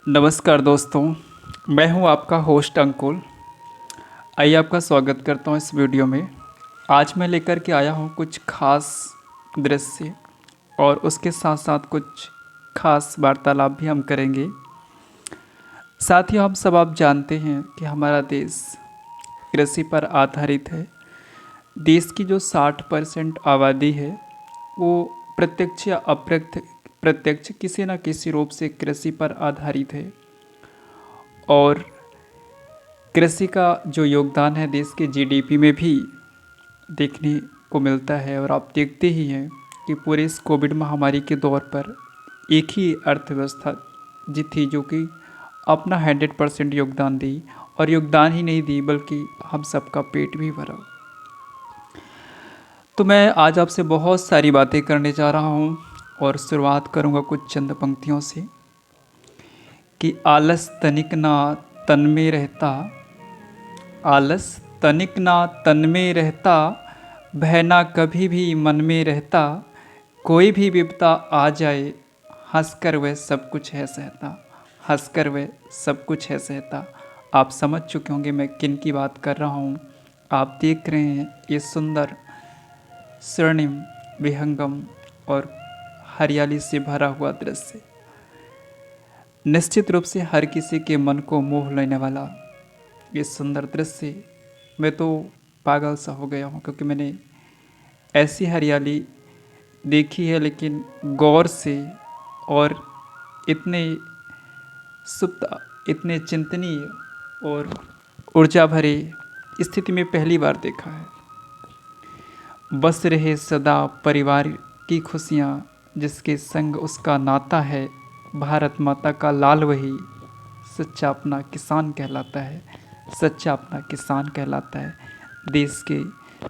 नमस्कार दोस्तों, मैं हूं आपका होस्ट अंकुल। आइए आपका स्वागत करता हूं इस वीडियो में। आज मैं लेकर के आया हूं कुछ खास दृश्य और उसके साथ साथ कुछ खास वार्तालाप भी हम करेंगे। साथ ही हम सब आप जानते हैं कि हमारा देश कृषि पर आधारित है। देश की जो 60% आबादी है वो प्रत्यक्ष या प्रत्यक्ष किसी न किसी रूप से कृषि पर आधारित है। और कृषि का जो योगदान है देश के जीडीपी में भी देखने को मिलता है। और आप देखते ही हैं कि पूरे इस कोविड महामारी के दौर पर एक ही अर्थव्यवस्था जी थी जो कि अपना 100% योगदान दी, और योगदान ही नहीं दी बल्कि हम सबका पेट भी भरा। तो मैं आज आपसे बहुत सारी बातें करने जा रहा हूँ और शुरुआत करूँगा कुछ चंद पंक्तियों से कि आलस तनिक ना तन में रहता, आलस तनिक ना तन में रहता, भय ना कभी भी मन में रहता, कोई भी विपदा आ जाए हंसकर वह सब कुछ है सहता, हंसकर वह सब कुछ है सहता। आप समझ चुके होंगे मैं किन की बात कर रहा हूँ। आप देख रहे हैं ये सुंदर स्वर्णिम विहंगम और हरियाली से भरा हुआ दृश्य निश्चित रूप से हर किसी के मन को मोह लेने वाला ये सुंदर दृश्य। मैं तो पागल सा हो गया हूँ क्योंकि मैंने ऐसी हरियाली देखी है, लेकिन गौर से और इतने सुप्त, इतने चिंतनीय और ऊर्जा भरे स्थिति में पहली बार देखा है। बस रहे सदा परिवार की खुशियाँ, जिसके संग उसका नाता है, भारत माता का लाल वही सच्चा अपना किसान कहलाता है, सच्चा अपना किसान कहलाता है। देश के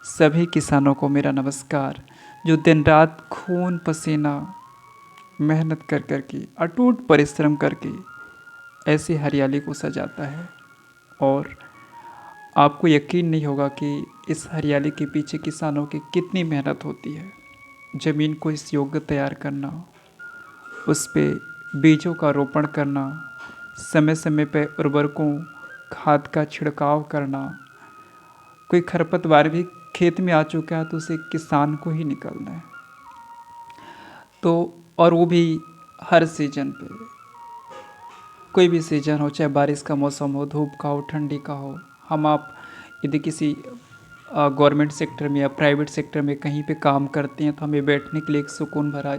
सभी किसानों को मेरा नमस्कार, जो दिन रात खून पसीना मेहनत कर कर के अटूट परिश्रम करके ऐसी हरियाली को सजाता है। और आपको यकीन नहीं होगा कि इस हरियाली के पीछे किसानों की कितनी मेहनत होती है। ज़मीन को इस योग्य तैयार करना, उस पे बीजों का रोपण करना, समय समय पे उर्वरकों खाद का छिड़काव करना। कोई खरपतवार भी खेत में आ चुका है तो उसे किसान को ही निकालना है। तो और वो भी हर सीजन पे, कोई भी सीजन हो, चाहे बारिश का मौसम हो, धूप का हो, ठंडी का हो। हम आप यदि किसी गवर्नमेंट सेक्टर में या प्राइवेट सेक्टर में कहीं पे काम करते हैं तो हमें बैठने के लिए एक सुकून भरा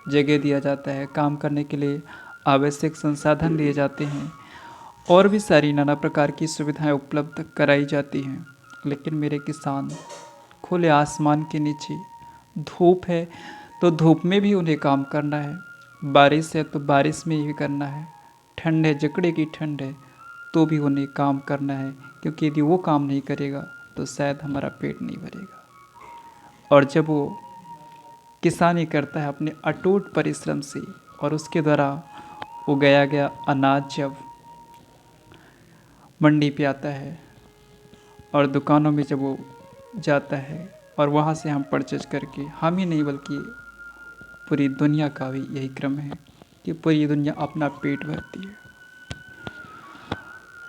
जगह दिया जाता है, काम करने के लिए आवश्यक संसाधन दिए जाते हैं और भी सारी नाना प्रकार की सुविधाएं उपलब्ध कराई जाती हैं। लेकिन मेरे किसान खुले आसमान के नीचे, धूप है तो धूप में भी उन्हें काम करना है, बारिश है तो बारिश में भी करना है, ठंड है जकड़े की ठंड है तो भी उन्हें काम करना है, क्योंकि यदि वो काम नहीं करेगा तो शायद हमारा पेट नहीं भरेगा। और जब वो किसानी करता है अपने अटूट परिश्रम से और उसके द्वारा उगाया गया अनाज जब मंडी पे आता है और दुकानों में जब वो जाता है और वहाँ से हम परचेज करके, हम ही नहीं बल्कि पूरी दुनिया का भी यही क्रम है कि पूरी दुनिया अपना पेट भरती है।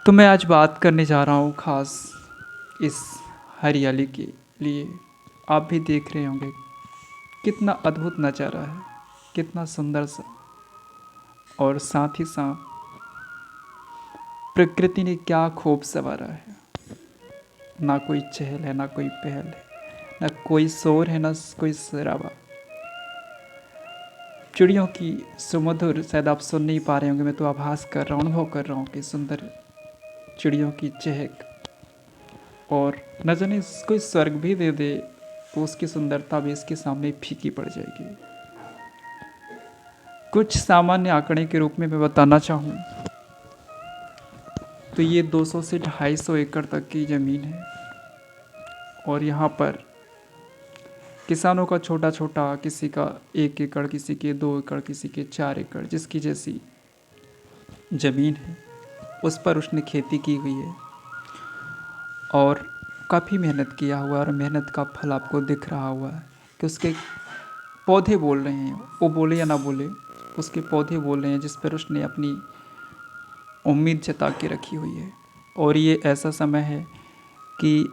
तो मैं आज बात करने जा रहा हूँ खास इस हरियाली के लिए। आप भी देख रहे होंगे कितना अद्भुत नज़ारा है, कितना सुंदर सा, और साथ ही साथ प्रकृति ने क्या खूब संवारा है। ना कोई चहल है, ना कोई पहल है, ना कोई शोर है, ना कोई शराबा। चिड़ियों की सुमधुर, शायद आप सुन नहीं पा रहे होंगे, मैं तो आभास कर रहा हूँ, अनुभव कर रहा हूँ कि सुंदर चिड़ियों की चहक। और न जाने कोई स्वर्ग भी दे दे तो उसकी सुंदरता भी इसके सामने फीकी पड़ जाएगी। कुछ सामान्य आंकड़े के रूप में मैं बताना चाहूँ तो ये 200 से 250 एकड़ तक की ज़मीन है। और यहाँ पर किसानों का छोटा छोटा, किसी का 1 एकड़, किसी के 2 एकड़, किसी के 4 एकड़, जिसकी जैसी ज़मीन है उस पर उसने खेती की हुई है और काफ़ी मेहनत किया हुआ है। और मेहनत का फल आपको दिख रहा हुआ है कि उसके पौधे बोल रहे हैं, वो बोले या ना बोले, उसके पौधे बोल रहे हैं जिस पर उसने अपनी उम्मीद जता के रखी हुई है। और ये ऐसा समय है कि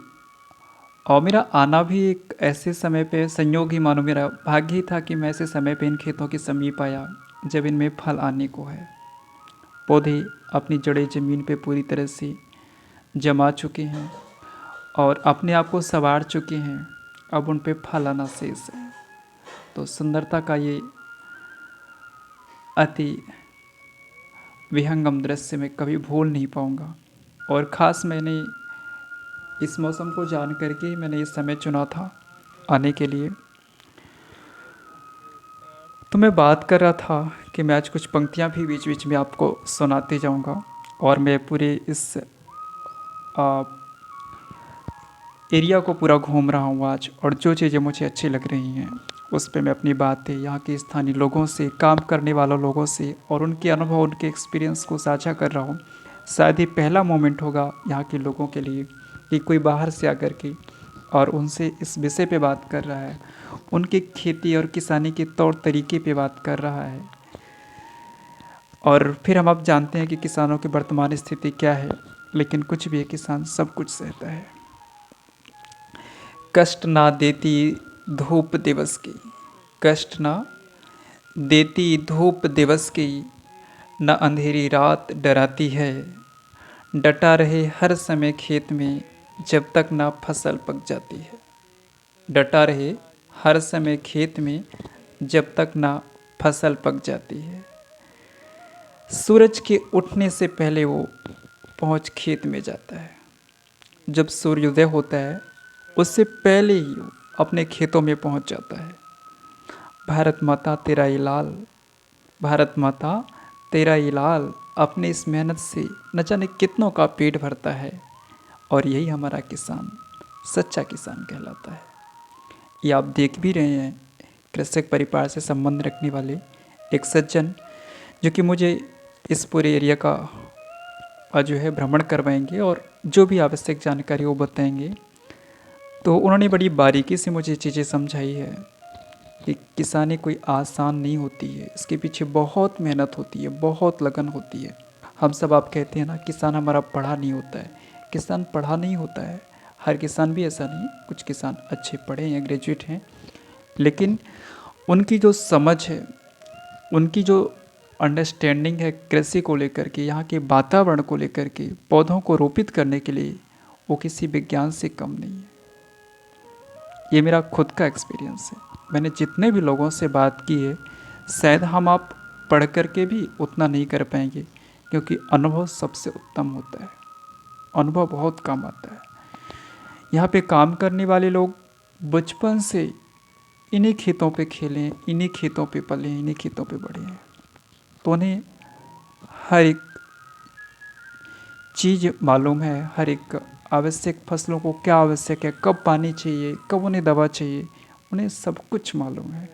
और मेरा आना भी एक ऐसे समय पे संयोग ही मानो, मेरा भाग्य ही था कि मैं ऐसे समय पे इन खेतों के समीप आया जब इनमें फल आने को है। पौधे अपनी जड़ें ज़मीन पे पूरी तरह से जमा चुके हैं और अपने आप को संवार चुके हैं। अब उन पे फल आना शेष है। तो सुंदरता का ये अति विहंगम दृश्य मैं कभी भूल नहीं पाऊंगा। और ख़ास मैंने इस मौसम को जान करके ही मैंने ये समय चुना था आने के लिए। तो मैं बात कर रहा था कि मैं आज कुछ पंक्तियाँ भी बीच बीच में आपको सुनाते जाऊंगा। और मैं पूरे इस एरिया को पूरा घूम रहा हूँ आज, और जो चीज़ें मुझे अच्छी लग रही हैं उस पर मैं अपनी बातें यहाँ के स्थानीय लोगों से, काम करने वालों लोगों से और उनके अनुभव, उनके एक्सपीरियंस को साझा कर रहा हूँ। शायद ये पहला मोमेंट होगा यहाँ के लोगों के लिए कि कोई बाहर से आकर के और उनसे इस विषय पे बात कर रहा है, उनके खेती और किसानी के तौर तरीके पे बात कर रहा है। और फिर हम अब जानते हैं कि किसानों की वर्तमान स्थिति क्या है, लेकिन कुछ भी है, किसान सब कुछ सहता है। कष्ट ना देती धूप दिवस की, कष्ट ना देती धूप दिवस की, न अंधेरी रात डराती है। डटा रहे हर समय खेत में जब तक ना फसल पक जाती है। डटा रहे हर समय खेत में जब तक ना फसल पक जाती है। सूरज के उठने से पहले वो पहुंच खेत में जाता है। जब सूर्योदय होता है उससे पहले ही वो अपने खेतों में पहुंच जाता है। भारत माता तेरा ये लाल, भारत माता तेरा ये लाल अपने इस मेहनत से न जाने कितनों का पेट भरता है। और यही हमारा किसान सच्चा किसान कहलाता है। ये आप देख भी रहे हैं, कृषक परिवार से संबंध रखने वाले एक सज्जन जो कि मुझे इस पूरे एरिया का जो है भ्रमण करवाएंगे और जो भी आवश्यक जानकारी वो बताएंगे। तो उन्होंने बड़ी बारीकी से मुझे चीज़ें समझाई है कि किसानी कोई आसान नहीं होती है, इसके पीछे बहुत मेहनत होती है, बहुत लगन होती है। हम सब आप कहते हैं ना, किसान हमारा पढ़ा नहीं होता है। किसान पढ़ा नहीं होता है, हर किसान भी ऐसा नहीं, कुछ किसान अच्छे पढ़े हैं, ग्रेजुएट हैं, लेकिन उनकी जो समझ है, उनकी जो अंडरस्टैंडिंग है कृषि को लेकर के, यहाँ के वातावरण को लेकर के, पौधों को रोपित करने के लिए, वो किसी विज्ञान से कम नहीं है। ये मेरा खुद का एक्सपीरियंस है। मैंने जितने भी लोगों से बात की है, शायद हम आप पढ़ कर के भी उतना नहीं कर पाएंगे, क्योंकि अनुभव सबसे उत्तम होता है। अनुभव बहुत काम आता है। यहाँ पे काम करने वाले लोग बचपन से इन्हीं खेतों पे खेले, इन्हीं खेतों पे पले, इन्हीं खेतों पे बढ़े हैं। तो उन्हें हर एक चीज़ मालूम है, हर एक आवश्यक फसलों को क्या आवश्यक है, कब पानी चाहिए, कब उन्हें दवा चाहिए, उन्हें सब कुछ मालूम है।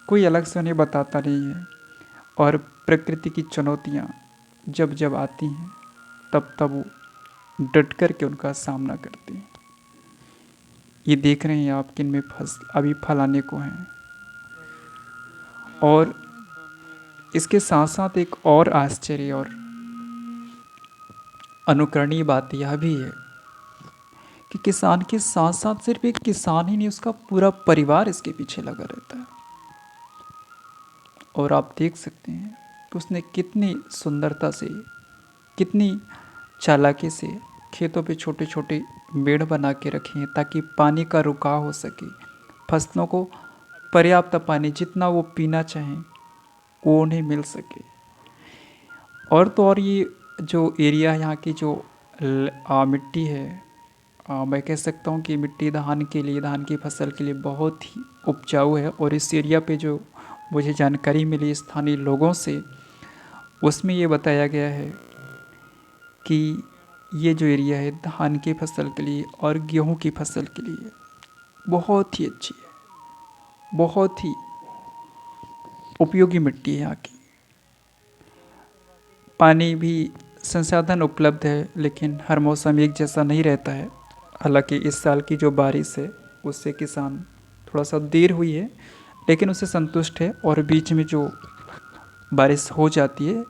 कोई अलग से उन्हें बताता नहीं है। और प्रकृति की चुनौतियाँ जब जब आती हैं तब तब वो डट कर के उनका सामना करते हैं। ये देख रहे हैं आप कि इनमें अभी फल आने को हैं। और इसके साथ साथ एक और आश्चर्य और अनुकरणीय बात यह भी है कि किसान के साथ साथ सिर्फ एक किसान ही नहीं, उसका पूरा परिवार इसके पीछे लगा रहता है। और आप देख सकते हैं कि उसने कितनी सुंदरता से, कितनी चालाकी से खेतों पे छोटे छोटे मेड़ बना के रखे हैं ताकि पानी का रुकाव हो सके, फसलों को पर्याप्त पानी जितना वो पीना चाहें वो उन्हें मिल सके। और तो और ये जो एरिया, यहाँ की जो मिट्टी है, मैं कह सकता हूँ कि मिट्टी धान के लिए, धान की फसल के लिए बहुत ही उपजाऊ है। और इस एरिया पे जो मुझे जानकारी मिली स्थानीय लोगों से, उसमें ये बताया गया है कि ये जो एरिया है धान की फसल के लिए और गेहूं की फसल के लिए बहुत ही अच्छी है, बहुत ही उपयोगी मिट्टी है यहाँ की। पानी भी संसाधन उपलब्ध है, लेकिन हर मौसम एक जैसा नहीं रहता है। हालांकि इस साल की जो बारिश है उससे किसान थोड़ा सा देर हुई है, लेकिन उससे संतुष्ट है। और बीच में जो बारिश हो जाती है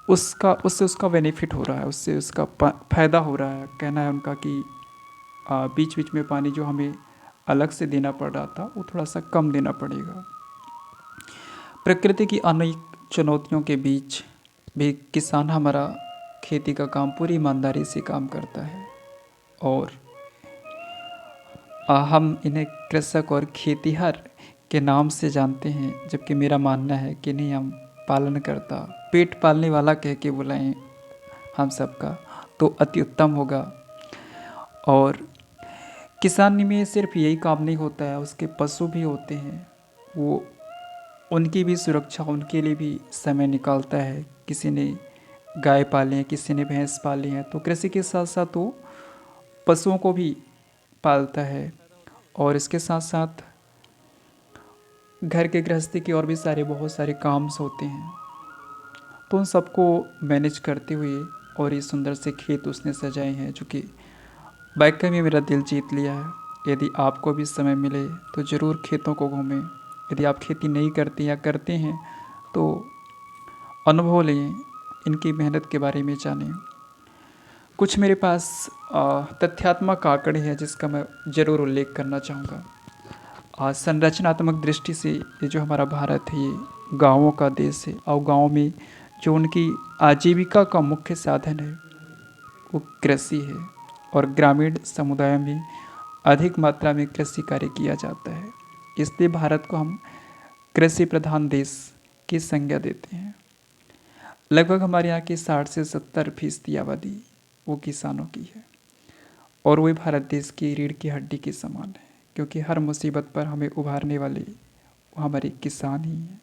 उससे उसका बेनिफिट हो रहा है, उससे उसका फ़ायदा हो रहा है। कहना है उनका कि बीच बीच में पानी जो हमें अलग से देना पड़ रहा था वो थोड़ा सा कम देना पड़ेगा। प्रकृति की अनेक चुनौतियों के बीच भी किसान हमारा खेती का काम पूरी ईमानदारी से काम करता है और हम इन्हें कृषक और खेतिहर के नाम से जानते हैं, जबकि मेरा मानना है कि नहीं, हम पालनकर्ता, पेट पालने वाला कह के बुलाएं हम सबका तो अति उत्तम होगा। और किसान में सिर्फ यही काम नहीं होता है, उसके पशु भी होते हैं, वो उनकी भी सुरक्षा, उनके लिए भी समय निकालता है। किसी ने गाय पाले हैं, किसी ने भैंस पाली हैं, तो कृषि के साथ साथ वो पशुओं को भी पालता है। और इसके साथ साथ घर के गृहस्थी के और भी बहुत सारे काम्स होते हैं, तो उन सबको मैनेज करते हुए और ये सुंदर से खेत उसने सजाए हैं जो कि वाकई में मेरा दिल जीत लिया है। यदि आपको भी समय मिले तो ज़रूर खेतों को घूमें। यदि आप खेती नहीं करते या करते हैं तो अनुभव लें, इनकी मेहनत के बारे में जानें। कुछ मेरे पास तथ्यात्मक आंकड़े हैं जिसका मैं ज़रूर उल्लेख करना चाहूँगा। संरचनात्मक दृष्टि से ये जो हमारा भारत है ये गाँवों का देश है, और गाँव में जो उनकी आजीविका का मुख्य साधन है वो कृषि है, और ग्रामीण समुदाय में अधिक मात्रा में कृषि कार्य किया जाता है। इसलिए भारत को हम कृषि प्रधान देश की संज्ञा देते हैं। लगभग हमारे यहाँ की 60 से 70% आबादी वो किसानों की है, और वही भारत देश की रीढ़ की हड्डी के समान है, क्योंकि हर मुसीबत पर हमें उभारने वाले वो हमारे किसान ही हैं।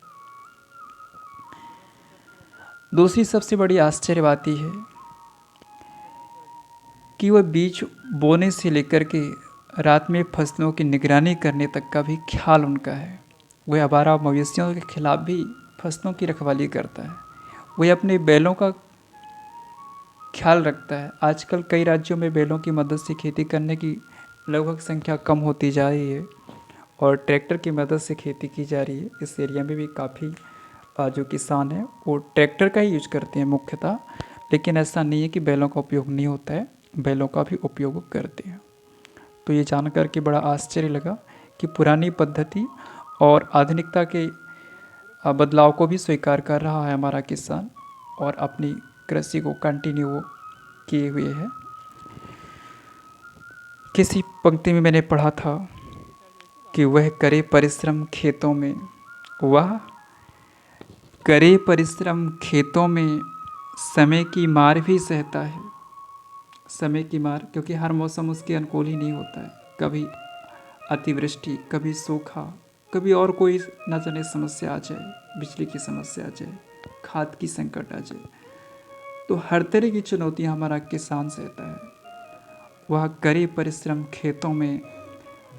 दूसरी सबसे बड़ी आश्चर्य बात यह है कि वह बीज बोने से लेकर के रात में फसलों की निगरानी करने तक का भी ख्याल उनका है। वह आवारा मवेशियों के खिलाफ भी फसलों की रखवाली करता है, वह अपने बैलों का ख्याल रखता है। आजकल कई राज्यों में बैलों की मदद से खेती करने की लगभग संख्या कम होती जा रही है और ट्रैक्टर की मदद से खेती की जा रही है। इस एरिया में भी काफ़ी जो किसान हैं वो ट्रैक्टर का ही यूज करते हैं मुख्यतः, लेकिन ऐसा नहीं है कि बैलों का उपयोग नहीं होता है, बैलों का भी उपयोग करते हैं। तो ये जानकर के बड़ा आश्चर्य लगा कि पुरानी पद्धति और आधुनिकता के बदलाव को भी स्वीकार कर रहा है हमारा किसान और अपनी कृषि को कंटिन्यू किए हुए है। किसी पंक्ति में मैंने पढ़ा था कि वह करे परिश्रम खेतों में, वह करे परिश्रम खेतों में, समय की मार भी सहता है। समय की मार, क्योंकि हर मौसम उसके अनुकूल ही नहीं होता है। कभी अतिवृष्टि, कभी सूखा, कभी और कोई न जाने समस्या आ जाए, बिजली की समस्या आ जाए, खाद की संकट आ जाए, तो हर तरह की चुनौतियां हमारा किसान सहता है। वह करे परिश्रम खेतों में,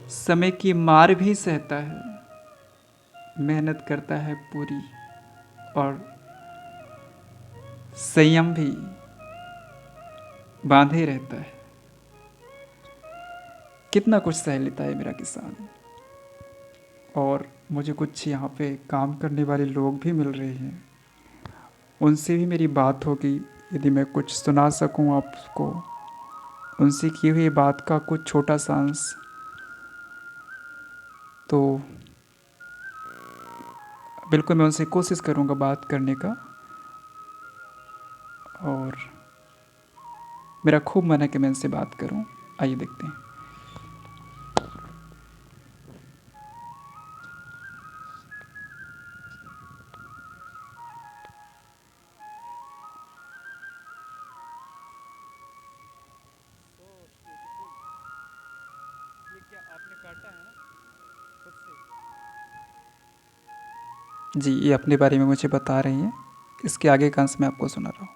समय की मार भी सहता है, मेहनत करता है पूरी और संयम भी बांधे रहता है। कितना कुछ सह लेता है मेरा किसान। और मुझे कुछ यहाँ पे काम करने वाले लोग भी मिल रहे हैं, उनसे भी मेरी बात होगी। यदि मैं कुछ सुना सकूं आपको उनसे की हुई बात का कुछ छोटा सा अंश, तो बिल्कुल मैं उनसे कोशिश करूंगा बात करने का, और मेरा खूब मन है कि मैं इनसे बात करूं। आइए देखते हैं। जी, ये अपने बारे में मुझे बता रही हैं, इसके आगे का अंश मैं आपको सुना रहा हूँ।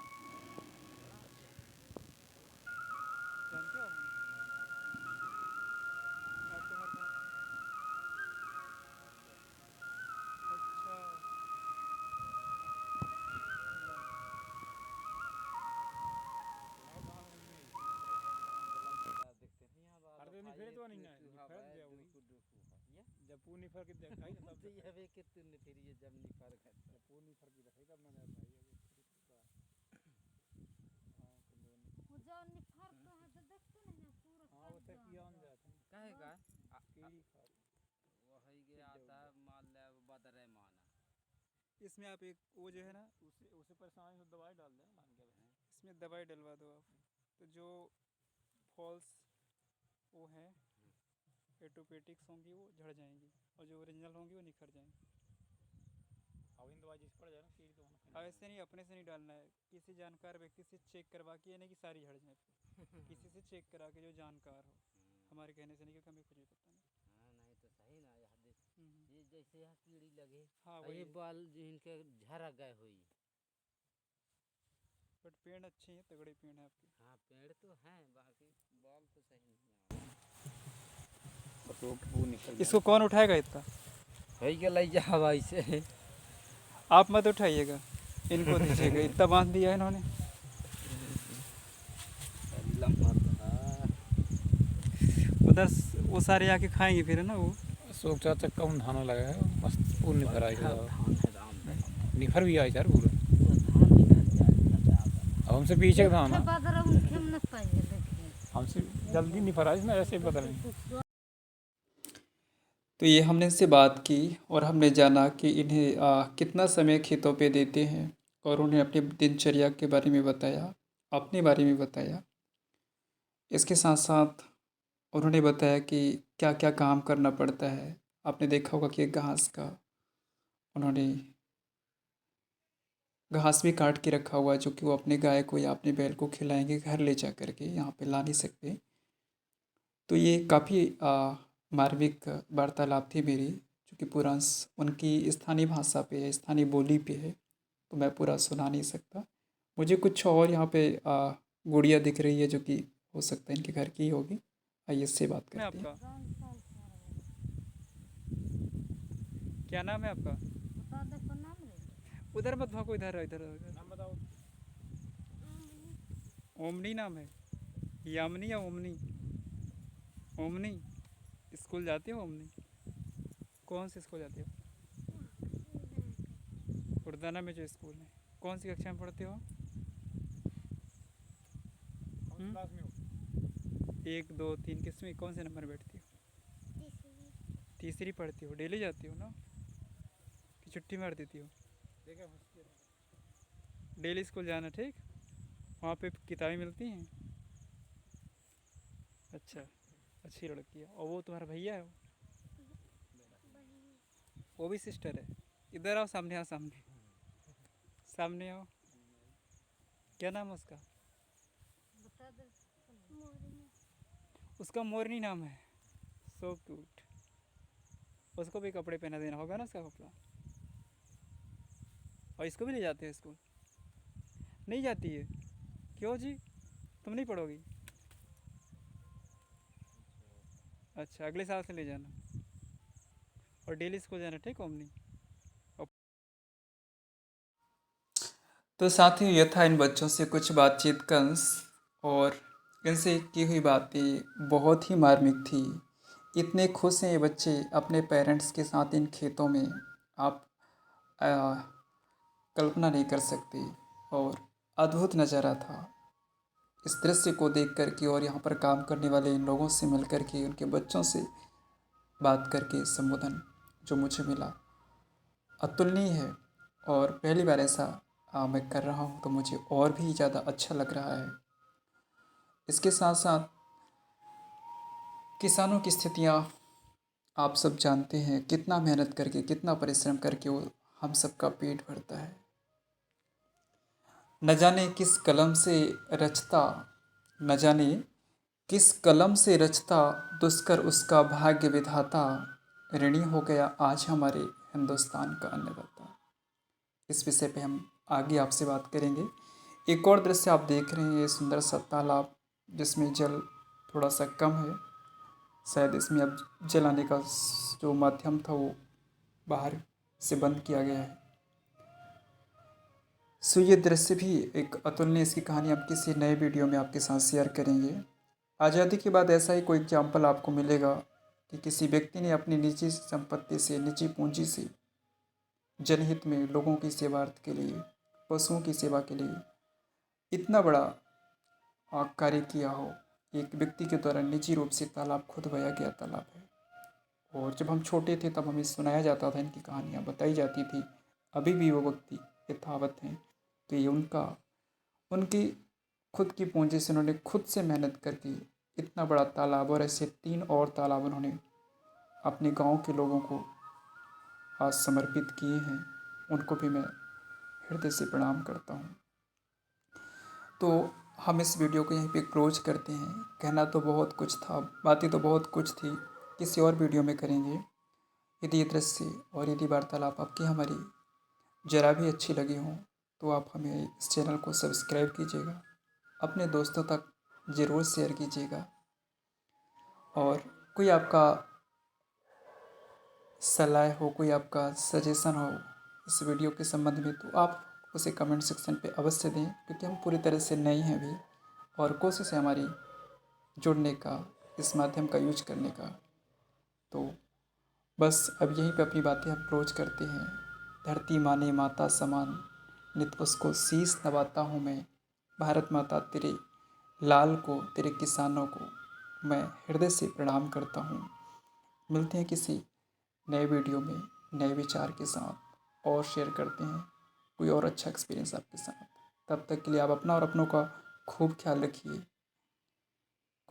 काहे का वही के आता है मान ले बदरे माना इसमें आप एक वो जो है ना, उसे परेशान तो दवाई डाल दें मान के भाई। इसमें दवाई डलवा दो आप, तो जो फॉल्स वो हैं एटोपेटिक्स होंगी वो झड़ जाएंगी, और जो ओरिजिनल होंगी वो निखर जाएंगी। अब इन दवाई जिस पड़ जाए ना कीड़ी तो अब ऐसे नहीं, अपने से नहीं डालना है, किसी जानकार व्यक्ति से चेक करवा के, यानी कि सारी झड़ जाए किसी से चेक करा के जो जानकार हो, हमारे कहने से नहीं, क्योंकि हमें कुछ भी पता नहीं। हाँ नहीं तो सही ना यहाँ ये जैसे यहाँ कीड़ी लगे हाँ और वही ये है। बाल जो इनके झड़ गए हुई बट पेड़ अच्छे हैं, तगड़े पेड़ हैं आपके। हाँ पेड़ तो हैं बाकी बाल तो सही नहीं तो वो निकल इसको कौन उठाएगा इतना? है के ले जा भाई से आप मत उठाइएगा, इनको दीजिएगा, इतना बांध दिया है इन्होंने। लंबा उधर वो सारे आके खाएंगे फिर, है ना वो। सोच चाचा कम धान लगा है मस्त पूर्ण निफर आई धान है राम निफर भी आई सर पूरा। धान निकल जाए अब हमसे पीछे का धान है, देखिए हमसे जल्दी निफर आई ना, ऐसे बदल तो ये हमने इनसे बात की और हमने जाना कि इन्हें कितना समय खेतों पे देते हैं, और उन्हें अपनी दिनचर्या के बारे में बताया, अपने बारे में बताया। इसके साथ साथ उन्होंने बताया कि क्या क्या काम करना पड़ता है। आपने देखा होगा कि एक घास का उन्होंने घास भी काट के रखा हुआ है, जो कि वो अपने गाय को या अपने बैल को खिलाएंगे, घर ले जा करके, यहाँ पे ला नहीं सकते। तो ये काफ़ी मार्मिक वार्तालाप थी मेरी, जो कि पूरा उनकी स्थानीय भाषा पे है, स्थानीय बोली पे है, तो मैं पूरा सुना नहीं सकता। मुझे कुछ और यहाँ पे गुड़िया दिख रही है, जो कि हो सकता है इनके घर की ही होगी। आइए इससे बात करते हैं। क्या नाम है आपका? बता दे को नाम रे उधर मत भागो, इधर इधर इधर। नाम बताओ। ओमनी नाम है, यामिनी या ओमनी? ओमनी। स्कूल जाते हो ओमनी? कौन से स्कूल जाते हो? उर्दाना में जो स्कूल है, कौन सी कक्षा में पढ़ते हो? कौन क्लास में हो? 1 2 3 किसमें, कौन से नंबर में बैठती हो? तीसरी पढ़ती हो। डेली जाती हो ना, कि छुट्टी मार देती हो? देखा डेली स्कूल जाना, ठीक। वहाँ पे किताबें मिलती हैं। अच्छा, अच्छी लड़की है। और वो तुम्हारा भैया है? वो भी सिस्टर है? इधर आओ, सामने आओ, सामने सामने आओ। क्या नाम है उसका? बता दे उसका मोरनी नाम है। So cute. उसको भी कपड़े पहना देना होगा ना, उसका कपड़ा। और इसको भी ले जाते हैं स्कूल? नहीं जाती है? क्यों जी, तुम नहीं पढ़ोगी? अच्छा, अगले साल से ले जाना। और डेली स्कूल जाना, ठीक ओमनी? तो साथ ही ये था इन बच्चों से कुछ बातचीत का अंश, और इनसे की हुई बातें बहुत ही मार्मिक थी। इतने खुश हैं ये बच्चे अपने पेरेंट्स के साथ इन खेतों में, आप कल्पना नहीं कर सकते। और अद्भुत नज़ारा था इस दृश्य को देख कर के, और यहाँ पर काम करने वाले इन लोगों से मिल कर के, उनके बच्चों से बात करके संबोधन जो मुझे मिला अतुलनीय है। और पहली बार ऐसा मैं कर रहा हूँ, तो मुझे और भी ज़्यादा अच्छा लग रहा है। इसके साथ साथ किसानों की स्थितियाँ आप सब जानते हैं, कितना मेहनत करके, कितना परिश्रम करके वो हम सबका पेट भरता है। न जाने किस कलम से रचता, न जाने किस कलम से रचता, दुष्कर उसका भाग्य विधाता, ऋणी हो गया आज हमारे हिंदुस्तान का अन्नदाता। इस विषय पे हम आगे आपसे बात करेंगे। एक और दृश्य आप देख रहे हैं, ये सुंदर सा तालाब जिसमें जल थोड़ा सा कम है, शायद इसमें अब जल आने का जो माध्यम था वो बाहर से बंद किया गया है। सो ये दृश्य भी एक अतुलनीय, इसकी कहानी हम किसी नए वीडियो में आपके साथ शेयर करेंगे। आज़ादी के बाद ऐसा ही कोई एग्जाम्पल आपको मिलेगा कि किसी व्यक्ति ने अपनी निजी संपत्ति से, निजी पूंजी से जनहित में, लोगों की सेवार्थ के लिए, पशुओं की सेवा के लिए इतना बड़ा कार्य किया हो। एक व्यक्ति के द्वारा निजी रूप से तालाब खुदवाया गया तालाब है। और जब हम छोटे थे तब हमें सुनाया जाता था, इनकी कहानियाँ बताई जाती थी। अभी भी वो व्यक्ति यथावत हैं। तो ये उनकी खुद की पूंजी से उन्होंने खुद से मेहनत करके इतना बड़ा तालाब और ऐसे 3 और तालाब उन्होंने अपने गांव के लोगों को आज समर्पित किए हैं। उनको भी मैं हृदय से प्रणाम करता हूँ। तो हम इस वीडियो को यहीं पे क्लोज करते हैं। कहना तो बहुत कुछ था, बातें तो बहुत कुछ थी, किसी और वीडियो में करेंगे। यदि ये दृश्य और यदि वार्तालाप आपकी हमारी ज़रा भी अच्छी लगी हो तो आप हमें इस चैनल को सब्सक्राइब कीजिएगा, अपने दोस्तों तक ज़रूर शेयर कीजिएगा। और कोई आपका सलाह हो, कोई आपका सजेशन हो इस वीडियो के संबंध में तो आप उसे कमेंट सेक्शन पे अवश्य दें, क्योंकि हम पूरी तरह से नए हैं अभी और कोशिश है हमारी जुड़ने का, इस माध्यम का यूज करने का। तो बस अब यहीं पे अपनी बातें हम क्लोज करते हैं। धरती माने माता समान, नित उसको शीश नवाता हूँ मैं। भारत माता तेरे लाल को, तेरे किसानों को मैं हृदय से प्रणाम करता हूँ। मिलते हैं किसी नए वीडियो में नए विचार के साथ और शेयर करते हैं कोई और अच्छा एक्सपीरियंस आपके साथ। तब तक के लिए आप अपना और अपनों का खूब ख्याल रखिए।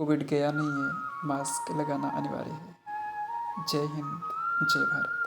कोविड गया नहीं है, मास्क लगाना अनिवार्य है। जय हिंद, जय भारत।